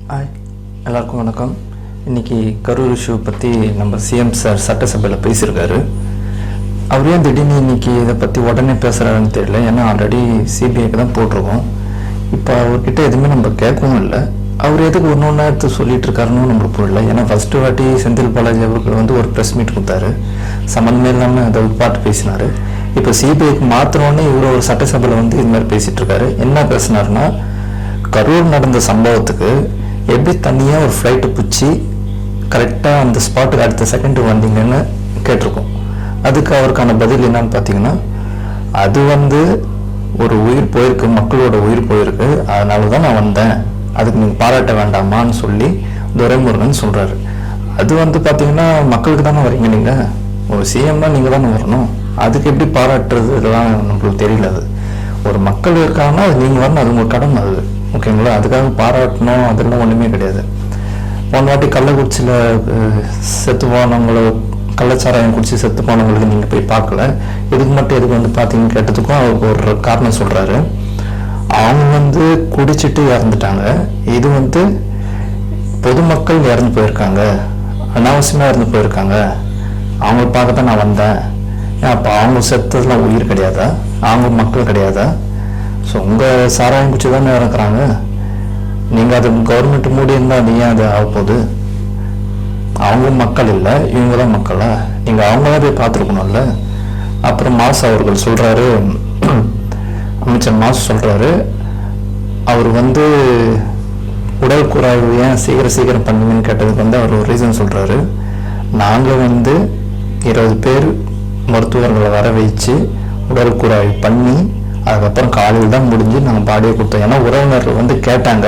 Hi, எல்லாருக்கும் வணக்கம். இன்றைக்கி கரூர் இஷ்யூ பற்றி நம்ம சிஎம் சார் சட்டசபையில் பேசியிருக்காரு. அவர் ஏன் திடீர்னு இன்றைக்கி இதை பற்றி உடனே பேசுகிறாருன்னு தெரியல. ஏன்னா ஆல்ரெடி சிபிஐக்கு தான் போட்டிருக்கோம். இப்போ அவர்கிட்ட எதுவுமே நம்ம கேட்கவும் இல்லை. அவர் எதுக்கு ஒன்று எடுத்து சொல்லிட்டு இருக்காருன்னு நம்மளுக்கு புரியல. ஏன்னா ஃபஸ்ட்டு வாட்டி செந்தில் பாலாஜி அவர்கள் ஒரு ப்ரெஸ் மீட் கொடுத்தாரு, சம்மந்தமே இல்லாமல் அதை பாட்டு பேசினார். இப்போ சிபிஐக்கு மாத்திரோன்னே இவர் ஒரு சட்டசபையில் இது மாதிரி பேசிகிட்டு இருக்காரு. என்ன பேசினாருன்னா, கரூர் நடந்த சம்பவத்துக்கு எப்படி தனியாக ஒரு ஃப்ளைட்டு பிடிச்சி கரெக்டாக அந்த ஸ்பாட்டுக்கு அடுத்த செகண்ட் வந்தீங்கன்னு கேட்டிருக்கோம். அதுக்கு அவருக்கான பதில் என்னன்னு பார்த்தீங்கன்னா, அது ஒரு உயிர் போயிருக்கு, மக்களோட உயிர் போயிருக்கு, அதனால தான் நான் வந்தேன், அதுக்கு நீங்கள் பாராட்ட வேண்டாமான்னு சொல்லி துரைமுருகன் சொல்கிறாரு. அது பார்த்தீங்கன்னா மக்களுக்கு தானே வரீங்க, நீங்கள் ஒரு சிஎம்னா நீங்கள் தானே வரணும், அதுக்கு எப்படி பாராட்டுறது இதெல்லாம் நம்மளுக்கு தெரியல. அது ஒரு மக்கள் இருக்காங்கன்னா அது நீங்கள் வரணும், அது உங்கள் கடமை அது, ஓகேங்களா? அதுக்காக பாராட்டணும் அதெல்லாம் ஒன்றுமே கிடையாது. போன வாட்டி கள்ளக்குறிச்சியில் செத்து போனவங்கள, கள்ளச்சாராயம் குடிச்சு செத்து போனவங்களுக்கு நீங்கள் போய் பார்க்கல, இதுக்கு மட்டும் எதுக்கு பார்த்தீங்கன்னு கேட்டதுக்கும் அவருக்கு ஒரு காரணம் சொல்கிறாரு. அவங்க குடிச்சிட்டு இறந்துட்டாங்க, இது பொதுமக்கள் இறந்து போயிருக்காங்க, அனாவசியமாக இறந்து போயிருக்காங்க, அவங்கள பார்க்க தான் நான் வந்தேன். அப்போ அவங்க செத்ததுலாம் உயிர் கிடையாதா? அவங்க மக்கள் கிடையாதா? ஸோ உங்கள் சாராயம் குச்சி தானே இறக்குறாங்க, நீங்கள் அது கவர்மெண்ட் மூடி இருந்தால் அது ஏன் அது ஆகப்போகுது? அவங்க மக்கள் இல்லை, இவங்க தான் மக்களா? நீங்கள் அவங்களாம் போய் பார்த்துருக்கணும்ல. அப்புறம் மாஸ் அவர்கள் சொல்கிறாரு, அமைச்சர் மாஸ் சொல்கிறாரு, அவர் உடல் குறாய்வு ஏன் சீக்கிரம் பண்ணுங்கன்னு கேட்டதுக்கு அவர் ஒரு ரீசன் சொல்கிறாரு. நாங்கள் 20 பேர் மருத்துவர்களை வர வச்சு உடல் குறாய்வு பண்ணி அதுக்கப்புறம் காலையில் தான் முடிஞ்சு நாங்கள் பாடியை கொடுத்தோம். ஏன்னா உறவினர்கள் கேட்டாங்க,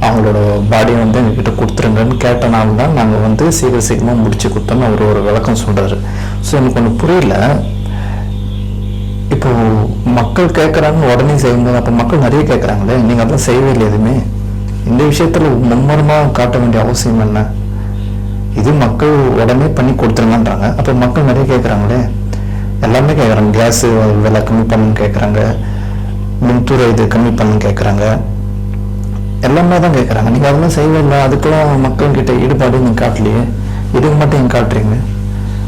அவங்களோட பாடியை எங்ககிட்ட கொடுத்துருங்கன்னு கேட்டனால தான் நாங்கள் சீக்கிரமாக முடிச்சு கொடுத்தோன்னு அவர் ஒரு விளக்கம் சொல்கிறாரு. ஸோ எனக்கு ஒன்று புரியல. இப்போ மக்கள் கேட்குறாங்கன்னு உடனே செய்யும்போது அப்போ மக்கள் நிறைய கேட்குறாங்களே, நீங்கள் அதெல்லாம் செய்யவே இல்லை. எதுவுமே இந்த விஷயத்தில் மும்முரமாக காட்ட வேண்டிய அவசியம் என்ன? இது மக்கள் உடனே பண்ணி கொடுத்துருங்கன்றாங்க, அப்போ மக்கள் நிறைய கேட்குறாங்களே, எல்லாமே கேட்குறாங்க. கேஸு விலை கம்மி பண்ணுன்னு கேட்குறாங்க, மின்துறை இது கம்மி பண்ணுன்னு கேட்குறாங்க, எல்லாமே தான் கேட்குறாங்க. நீங்கள் அதெல்லாம் செய்யவே இல்லை, அதுக்கெல்லாம் மக்கள்கிட்ட ஈடுபாடு நீங்கள் காட்டலையே, இதுக்கு மட்டும் நீங்கள் காட்டுறீங்க.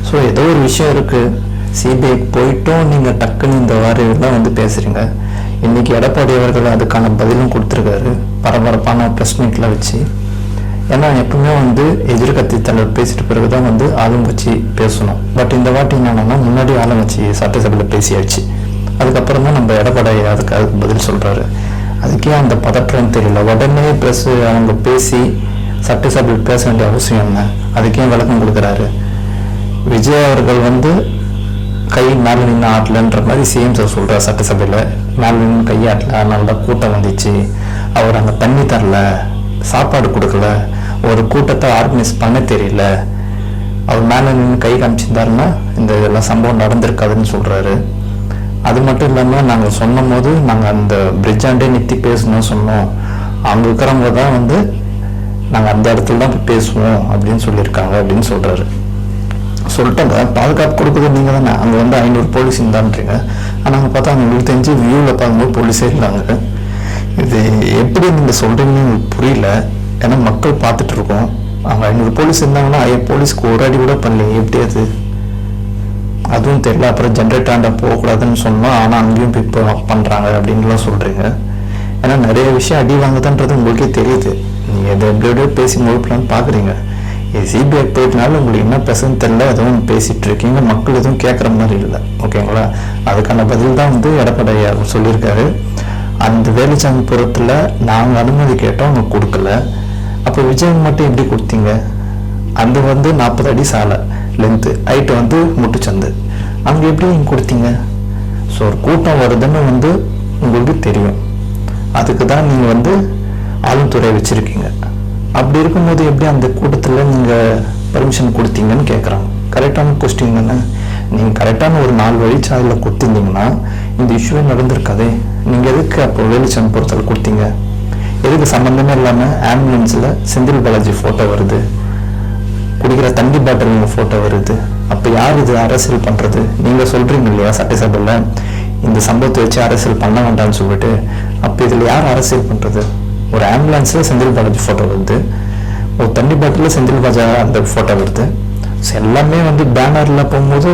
ஸோ ஏதோ ஒரு விஷயம் இருக்குது. சிபிஐக்கு போயிட்டும் நீங்கள் டக்குன்னு இந்த வாரியெல்லாம் பேசுகிறீங்க. இன்றைக்கி எடப்பாடி அவர்கள் அதுக்கான பதிலும் கொடுத்துருக்காரு, பரபரப்பான ப்ரெஸ் மீட்டில் வச்சு. ஏன்னா எப்பவுமே எதிர்கட்சி தலைவர் பேசிட்டு பிறகு தான் ஆளுங்கட்சி பேசணும். பட் இந்த வாட்டி என்னன்னா, முன்னாடி ஆளுங்கட்சி சட்டசபையில் பேசியாச்சு, அதுக்கப்புறம் தான் நம்ம எடப்பாடி அதுக்கு பதில் சொல்கிறாரு. அதுக்கே அந்த பதற்றம் தெரியல. உடனே ப்ரெஸ் அவங்க பேசி சட்டசபையில் பேச வேண்டிய அவசியம் என்ன? அதுக்கே விளக்கம் கொடுக்குறாரு. விஜய் அவர்கள் கை மேலே நின்று ஆட்டலன்ற மாதிரி சிஎம் சார் சொல்கிறார். சட்டசபையில் மேலே நின்று கை ஆட்டல, அதனால தான் கூட்டம் வந்துச்சு, அவர் அங்கே தண்ணி தரல, சாப்பாடு கொடுக்கல, ஒரு கூட்டத்தை ஆர்கனைஸ் பண்ண தெரியல, அவர் மேலே நின்று கை காமிச்சிருந்தாருன்னா இந்த இதெல்லாம் சம்பவம் நடந்திருக்காதுன்னு சொல்கிறாரு. அது மட்டும் இல்லாமல் நாங்கள் சொன்னும் போது நாங்கள் அந்த பிரிட்ஜாண்டே நிறுத்தி பேசணும்னு சொன்னோம், அவங்க இருக்கிறவங்க தான் நாங்கள் அந்த இடத்துல தான் போய் பேசுவோம் அப்படின்னு சொல்லியிருக்காங்க அப்படின்னு சொல்கிறாரு. சொல்லிட்டாங்க, பாதுகாப்பு கொடுக்குறது நீங்கள் தானே, அங்கே 500 போலீஸ் இருந்தான்றீங்க, ஆனால் அங்கே பார்த்தா அவங்களுக்கு தெரிஞ்சு வியூவில் பார்க்கும்போது போலீஸே இருந்தாங்க. இது எப்படி நீங்கள் சொல்கிறீங்கன்னு எனக்கு புரியல. ஏன்னா மக்கள் பார்த்துட்டு இருக்கோம், அவங்க 500 போலீஸ் இருந்தாங்கன்னா போலீஸ்க்கு ஒரு அடி கூட பண்ணல, எப்படி அது? அதுவும் தெரியல. அப்புறம் ஜென்ரேட்டாண்ட போகக்கூடாதுன்னு சொன்னோம், ஆனால் அங்கேயும் இப்போ பண்ணுறாங்க அப்படின்லாம் சொல்கிறீங்க. ஏன்னா நிறைய விஷயம் அடி வாங்குதுன்றது உங்களுக்கே தெரியுது. நீங்கள் எதை எப்படியோ பேசி முழுப்பலான்னு பார்க்குறீங்க. இது சிபிஐ போயிட்டனால உங்களுக்கு என்ன பேசுன்னு தெரியல, எதுவும் பேசிகிட்டு இருக்கீங்க, மக்கள் எதுவும் கேட்குற மாதிரி இல்லை, ஓகேங்களா? அதுக்கான பதில் தான் எடப்பாடி சொல்லியிருக்காரு. அந்த வேலுச்சாமிபுரத்தில் நாங்கள் அனுமதி கேட்டோம், அவங்க கொடுக்கல. அப்போ விஜய் மட்டும் எப்படி கொடுத்தீங்க? அந்த 40 அடி சாலை லென்த்து, ஹைட்டு முட்டுச்சந்து, அங்கே எப்படி நீங்கள் கொடுத்தீங்க? ஸோ ஒரு கூட்டம் வருதுன்னு உங்களுக்கு தெரியும், அதுக்கு தான் நீங்கள் ஆளுந்துறை வச்சுருக்கீங்க. அப்படி இருக்கும்போது எப்படி அந்த கூட்டத்தில் நீங்கள் பர்மிஷன் கொடுத்தீங்கன்னு கேட்குறாங்க. கரெக்டான கொஸ்டின் தானே. நீங்கள் கரெக்டான ஒரு 4 வழிச்சாலையில் கொடுத்துருந்தீங்கன்னா இந்த இஷ்யூவே நடந்திருக்காதே. நீங்கள் எதுக்கு அப்போ வேலுச்சாமிபுரத்தில் கொடுத்தீங்க? எதுக்கு சம்மந்தமே இல்லாமல் ஆம்புலன்ஸில் செந்தில் பாலாஜி ஃபோட்டோ வருது, குடிக்கிற தண்ணி பாட்டில் ஃபோட்டோ வருது? அப்போ யார் இது அரசியல் பண்ணுறது? நீங்கள் சொல்கிறீங்க இல்லையா சட்டசபையில் இந்த சம்பவத்தை வச்சு அரசியல் பண்ண வேண்டாம்னு சொல்லிட்டு, அப்போ இதில் யார் அரசியல் பண்ணுறது? ஒரு ஆம்புலன்ஸில் செந்தில் பாலாஜி ஃபோட்டோ வருது, ஒரு தண்ணி பாட்டில் செந்தில் பாலாஜி அந்த ஃபோட்டோ வருது. ஸோ எல்லாமே வந்து பேனரில் போகும்போது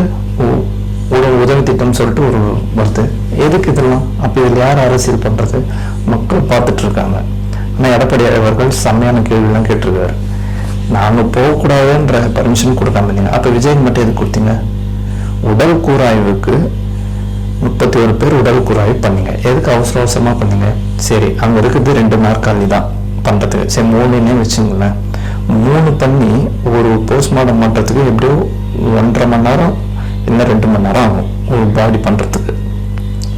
ஒரு உதவி திட்டம் சொல்லிட்டு ஒரு வருது. எதுக்கு இதெல்லாம்? அப்போ இதில் யார் அரசியல் பண்ணுறது? மக்கள் பார்த்துட்டு இருக்காங்க. ஆனால் எடப்பாடி அவர்கள் செம்மையான கேள்விலாம் கேட்டிருக்காரு. நாங்கள் போகக்கூடாதுன்ற பர்மிஷன் கொடுக்காம இருந்தீங்க, அப்போ விஜய் மட்டும் எது கொடுத்தீங்க? உடல் கூராய்வுக்கு 31 பேர் உடல் கூராய்வு பண்ணீங்க. எதுக்கு அவசரமாக பண்ணீங்க? சரி, அங்கே இருக்குது 2 நாற்காலி தான் பண்ணுறதுக்கு, சரி 3 வச்சுங்களேன். 3 பண்ணி ஒரு போஸ்ட்மார்ட்டம் பண்ணுறதுக்கு எப்படியோ 1.5 மணி நேரம் இல்லை 2 மணி நேரம் ஆகும் ஒரு பாடி பண்ணுறதுக்கு.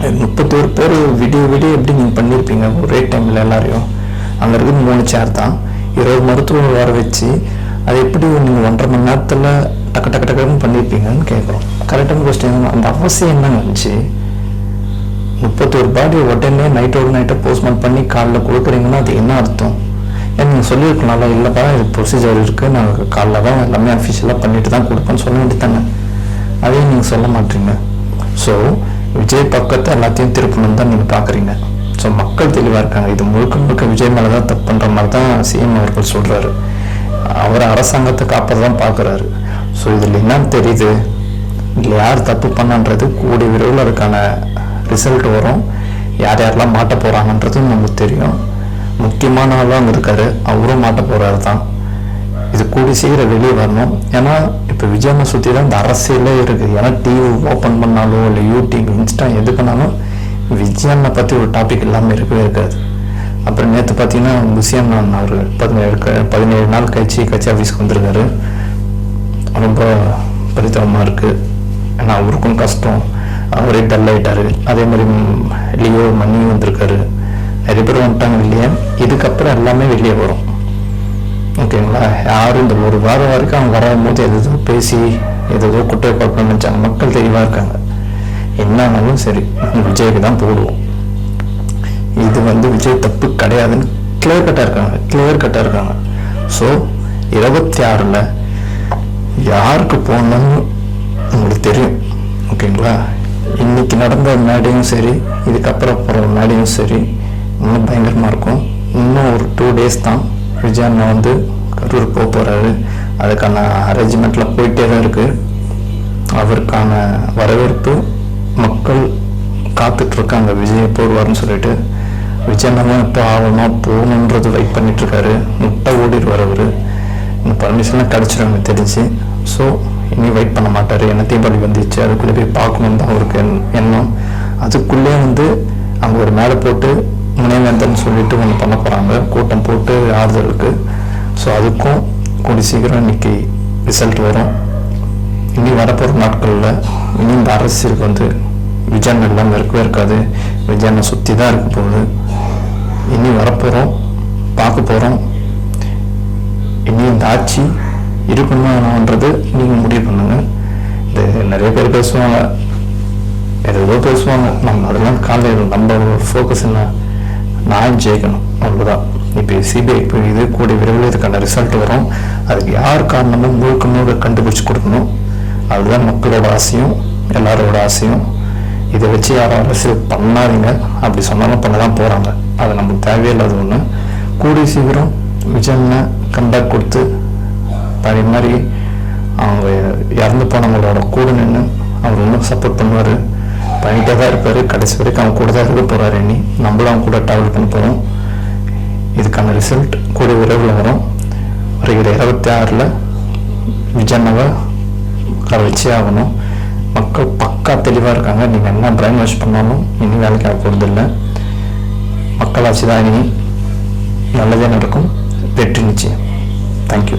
31 பேர் விடிய எப்படி நீங்கள் பண்ணியிருப்பீங்க ஒரே டைமில் எல்லாரையும்? அங்கே இருக்குது 3 சேர் தான், 20 மருத்துவர்கள் வர வச்சு அது எப்படி நீங்கள் 1.5 மணி நேரத்தில் டக்குன்னு பண்ணியிருப்பீங்கன்னு கேட்குறோம். கரெக்டான கொஸ்டின். அந்த அவசியம் என்ன வந்துச்சு? 31 பாடி உடனே நைட்டை போஸ்ட்மார்ட் பண்ணி காலைல கொடுக்குறீங்கன்னா அது என்ன அர்த்தம்? ஏன் நீங்கள் சொல்லியிருக்கலாம்ல, இல்லைப்பா இது ப்ரொசீஜர் இருக்குது, நாங்கள் காலைல தான் எல்லாமே அஃபிஷியலாக பண்ணிட்டு தான் கொடுப்போன்னு சொல்ல வேண்டியதானே. அதையும் நீங்கள் சொல்ல மாட்டீங்க. ஸோ விஜய் பக்கத்தை எல்லாத்தையும் திருப்பணும்னு தான் நீங்கள் பார்க்குறீங்க. ஸோ மக்கள் தெளிவாக இருக்காங்க. இது முழுக்க விஜய் மேலே தான் தப்பு பண்ணுற மாதிரி தான் சிஎம் அவர்கள் சொல்கிறாரு. அவர் அரசாங்கத்தை காப்பதை தான் பார்க்குறாரு. ஸோ இதில் என்னன்னு தெரியுது, இதில் யார் தப்பு பண்ணன்றது கூடிய விரைவில் அதுக்கான ரிசல்ட் வரும். யாரெல்லாம் மாட்ட போகிறாங்கன்றதும் நமக்கு தெரியும். முக்கியமான ஆளாக அங்கே இருக்காரு, அவரும் மாட்ட போகிறாரு தான். இது கூடி சீக்கிரம் வெளியே வரணும். ஏன்னா இப்போ விஜயனை சுற்றி தான் இந்த அரசியலே இருக்குது. ஏன்னா டிவி ஓப்பன் பண்ணாலோ இல்லை யூடியூப் இன்ஸ்டா எதுக்குனாலும் விஜயனை பற்றி ஒரு டாபிக் எல்லாமே இருக்கவே இருக்காது. அப்புறம் நேற்று பார்த்தீங்கன்னா முசியம் அவர் 17 நாள் கட்சி ஆஃபீஸ்க்கு வந்திருக்காரு. ரொம்ப பரிதாபமாக இருக்குது. ஏன்னா அவருக்கும் கஷ்டம், அவரே டல் ஆகிட்டாரு. அதே மாதிரி லியோ மணியும் வந்திருக்காரு, நிறைய பேர் வந்துட்டாங்க இல்லையா. இதுக்கப்புறம் எல்லாமே வெளியே வரும், ஓகேங்களா? யாரும் இந்த ஒரு வாரம் வரைக்கும் அவங்க வரும்போது எதோ பேசி எதோ குட்டை பார்க்கணும்னு நினச்சாங்க. மக்கள் தெளிவாக இருக்காங்க, என்னாலும் சரி விஜய்க்கு தான் போடுவோம். இது வந்து விஜய் தப்பு கிடையாதுன்னு கிளியர் கட்டாக இருக்காங்க. ஸோ 26 யாருக்கு போகணும்னு உங்களுக்கு தெரியும், ஓகேங்களா? இன்னைக்கு நடந்த மேடையும் சரி, இதுக்கப்புறம் போகிற மேடையும் சரி, இன்னும் பயங்கரமாக இருக்கும். இன்னும் ஒரு 2 days தான் விஜய் அண்ணா வந்து கரூர் போக போகிறாரு. அதுக்கான அரேஞ்ச்மெண்ட்லாம் போயிட்டே தான் இருக்குது. அவருக்கான வரவேற்பு மக்கள் காத்துட்ருக்காங்க. விஜய் போடுவார்னு சொல்லிட்டு விஜய் அண்ணா எப்போ ஆகணும் போகணுன்றது வெயிட் பண்ணிட்டுருக்காரு. முட்டை ஓடிடுவார் அவர். இந்த பர்மிஷன்லாம் கிடச்சிடும் தெரிஞ்சு. ஸோ இனி வெயிட் பண்ண மாட்டார். என்ன தீபாவளி வந்துச்சு, அதுக்குள்ளே போய் பார்க்கணும் தான் அவருக்கு எண்ணம். அதுக்குள்ளே வந்து அவங்க ஒரு மேலே போட்டு முனைவேந்தன்னு சொல்லிட்டு ஒன்று பண்ண போகிறாங்க, கூட்டம் போட்டு ஆறுதலுக்கு. ஸோ அதுக்கும் கூடி சீக்கிரம் இன்னைக்கு ரிசல்ட் வரும். இனி வரப்போகிற நாட்களில் இனி இந்த அரசியலுக்கு வந்து விஜயன் எல்லாம் இருக்கவே இருக்காது. விஜயனை சுற்றி தான் இருக்க போகுது. இனி வரப்போகிறோம், பார்க்க போகிறோம். இனி இந்த ஆட்சி இருக்கணுமான்றது நீங்கள் முடிவு பண்ணுங்க. இது நிறைய பேர் பேசுவாங்க, ஏதோ பேசுவாங்க. நம்ம அதெல்லாம் காலையில் நம்ம ஃபோக்கஸ் என்ன, நான் ஜெயிக்கணும், அவ்வளோதான். இப்போ சிபிஐ இப்போ இது கூடிய விரைவில் இதுக்கான ரிசல்ட் வரும். அதுக்கு யார் காரணமும் முழுக்க கண்டுபிடிச்சி கொடுக்கணும். அதுதான் மக்களோட ஆசையும் எல்லாரோட ஆசையும். இதை வச்சு யாரும் அரசியல் பண்ணாதீங்க, அப்படி சொன்னாலும் பண்ண தான் போகிறாங்க. அது நமக்கு தேவையில்லாத ஒன்று. கூடிய சீக்கிரம் விஜயனை கம்பேக் கொடுத்து பழைய மாதிரி அவங்க இறந்து போனவங்களோட கூட நின்று அவர் இன்னும் சப்போர்ட் பண்ணுவார். பண்ணிகிட்டே தான் இருப்பார். கடைசி வரைக்கும் அவங்க கூட தான் இருக்க போகிறாரு. இனி நம்மளும் அவங்க கூட ட்ராவல் பண்ண போகிறோம். இதுக்கான ரிசல்ட் கூடிய விரைவில் வரும். வருகிற 26 விஜயனவை வச்சே ஆகணும். மக்கள் பக்கா தெளிவாக இருக்காங்க. நீங்கள் என்ன பிரைன் வாஷ் பண்ணாலும் இனி வேலைக்கு ஆக போகிறது இல்லை. மக்களாட்சி தான் இனி நல்லதே நடக்கும். வெற்றி நிச்சயம். தேங்க்யூ.